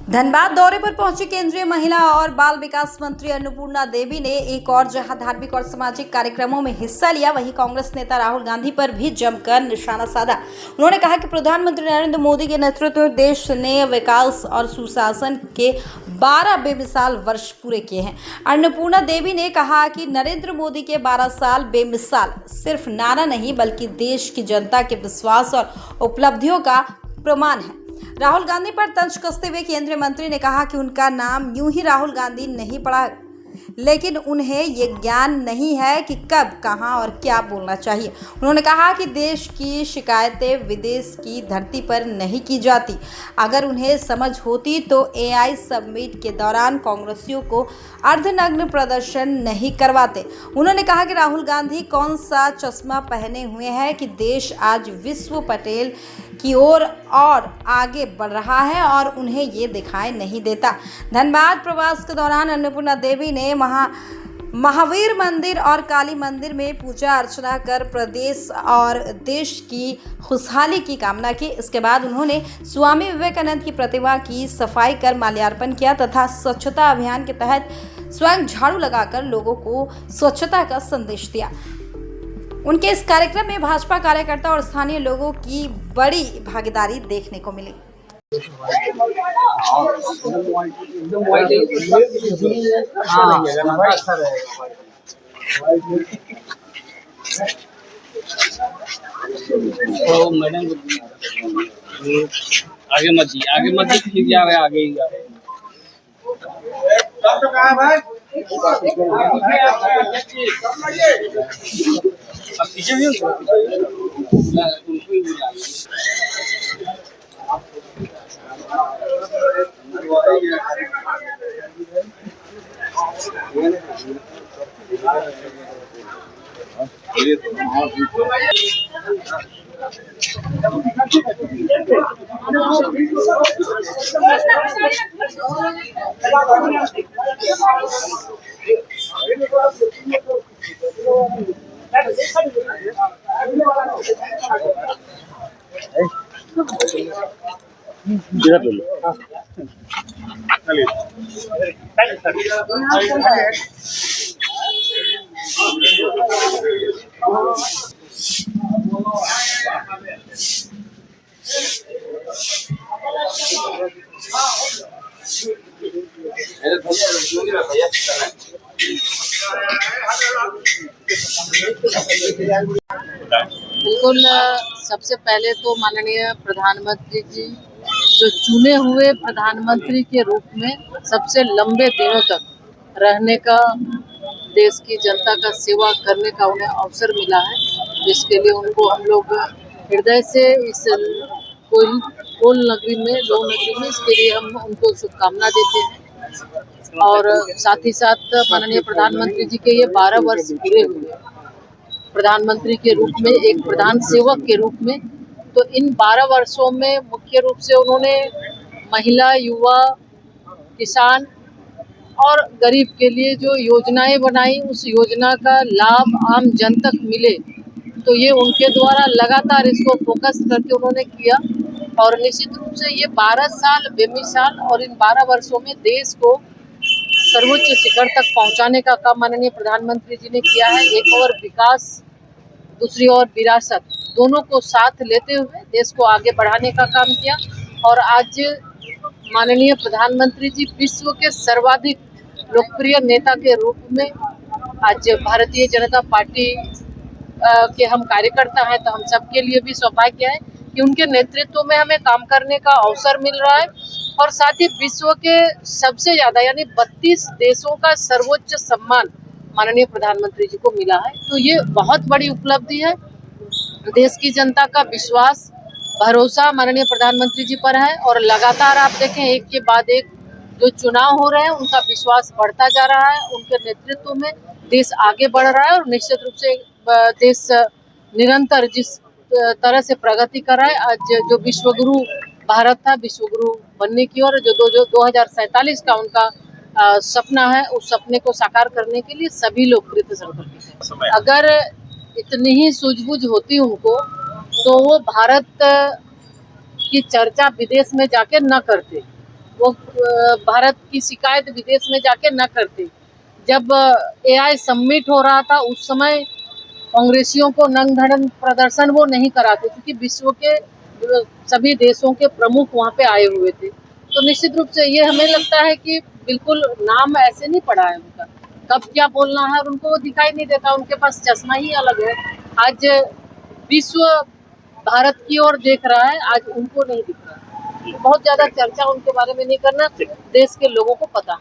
धनबाद दौरे पर पहुंची केंद्रीय महिला और बाल विकास मंत्री अन्नपूर्णा देवी ने एक और जहां धार्मिक और सामाजिक कार्यक्रमों में हिस्सा लिया, वहीं कांग्रेस नेता राहुल गांधी पर भी जमकर निशाना साधा। उन्होंने कहा कि प्रधानमंत्री नरेंद्र मोदी के नेतृत्व में देश ने विकास और सुशासन के 12 बेमिसाल वर्ष पूरे किए हैं। अन्नपूर्णा देवी ने कहा कि नरेंद्र मोदी के 12 साल बेमिसाल सिर्फ नारा नहीं बल्कि देश की जनता के विश्वास और उपलब्धियों का प्रमाण है। राहुल गांधी पर तंज कसते हुए केंद्रीय मंत्री ने कहा कि उनका नाम यूं ही राहुल गांधी नहीं पड़ा, लेकिन उन्हें ये ज्ञान नहीं है कि कब, कहां और क्या बोलना चाहिए। उन्होंने कहा कि देश की शिकायतें विदेश की धरती पर नहीं की जाती। अगर उन्हें समझ होती तो AI समिट के दौरान कांग्रेसियों को अर्धनग्न प्रदर्शन नहीं करवाते। उन्होंने कहा कि राहुल गांधी कौन सा चश्मा पहने हुए हैं कि देश आज विश्व पटेल की ओर और आगे बढ़ रहा है और उन्हें ये दिखाई नहीं देता। धनबाद प्रवास के दौरान अन्नपूर्णा देवी ने महावीर मंदिर और काली मंदिर में पूजा अर्चना कर प्रदेश और देश की खुशहाली की कामना की। इसके बाद उन्होंने स्वामी विवेकानंद की प्रतिमा की सफाई कर माल्यार्पण किया तथा स्वच्छता अभियान के तहत स्वयं झाड़ू लगाकर लोगों को स्वच्छता का संदेश दिया। उनके इस कार्यक्रम में भाजपा कार्यकर्ता और स्थानीय लोगों की बड़ी भागीदारी देखने को मिली। तो मैडम आगे मत जी फिर जा रहे आगे ही जा रहे। अब पीछे भी उनको ही बुला बिल्कुल। सबसे पहले तो माननीय प्रधानमंत्री जी जो चुने हुए प्रधानमंत्री के रूप में सबसे लंबे दिनों तक रहने का, देश की जनता का सेवा करने का उन्हें अवसर मिला है, जिसके लिए उनको हम लोग हृदय से इस कोल नगरी में, लो नगरी में, इसके लिए हम उनको शुभकामना देते हैं। और साथ ही साथ माननीय प्रधानमंत्री जी के ये 12 वर्ष पूरे हुए प्रधानमंत्री के रूप में, एक प्रधान सेवक के रूप में। तो इन 12 वर्षों में मुख्य रूप से उन्होंने महिला, युवा, किसान और गरीब के लिए जो योजनाएं बनाई, उस योजना का लाभ आम जन तक मिले, तो ये उनके द्वारा लगातार इसको फोकस करके उन्होंने किया। और निश्चित रूप से ये 12 साल बेमिसाल, और इन 12 वर्षों में देश को सर्वोच्च शिखर तक पहुंचाने का काम माननीय प्रधानमंत्री जी ने किया है। एक और विकास, दूसरी ओर विरासत, दोनों को साथ लेते हुए देश को आगे बढ़ाने का काम किया। और आज माननीय प्रधानमंत्री जी विश्व के सर्वाधिक लोकप्रिय नेता के रूप में, आज भारतीय जनता पार्टी के हम कार्यकर्ता हैं, तो हम सबके लिए भी सौभाग्य है कि उनके नेतृत्व में हमें काम करने का अवसर मिल रहा है। और साथ ही विश्व के सबसे ज़्यादा यानी 32 देशों का सर्वोच्च सम्मान माननीय प्रधानमंत्री जी को मिला है। तो ये बहुत बड़ी उपलब्धि है। देश की जनता का विश्वास, भरोसा माननीय प्रधानमंत्री जी पर है, और लगातार आप देखें एक के बाद एक जो चुनाव हो रहे हैं, उनका विश्वास बढ़ता जा रहा है। उनके नेतृत्व में देश आगे बढ़ रहा है और निश्चित रूप से देश निरंतर जिस तरह से प्रगति कर रहा है, आज जो विश्वगुरु भारत था, विश्वगुरु बनने की ओर जो 2047 का उनका सपना है, उस सपने को साकार करने के लिए सभी लोग कृत संकल्पित हैं। अगर इतनी ही सूझबूझ होती उनको, तो वो भारत की चर्चा विदेश में जाके न करते। वो भारत की शिकायत विदेश में जाके न करते। जब AI समिट हो रहा था उस समय कांग्रेसियों को नंग धड़ंग प्रदर्शन वो नहीं कराते, क्योंकि विश्व के सभी देशों के प्रमुख वहाँ पे आए हुए थे। तो निश्चित रूप से ये हमें लगता है कि बिल्कुल नाम ऐसे नहीं पड़ा है उनका, कब क्या बोलना है और उनको वो दिखाई नहीं देता, उनके पास चश्मा ही अलग है। आज विश्व भारत की ओर देख रहा है, आज उनको नहीं दिख रहा है। बहुत ज्यादा चर्चा उनके बारे में नहीं करना, देश के लोगों को पता है।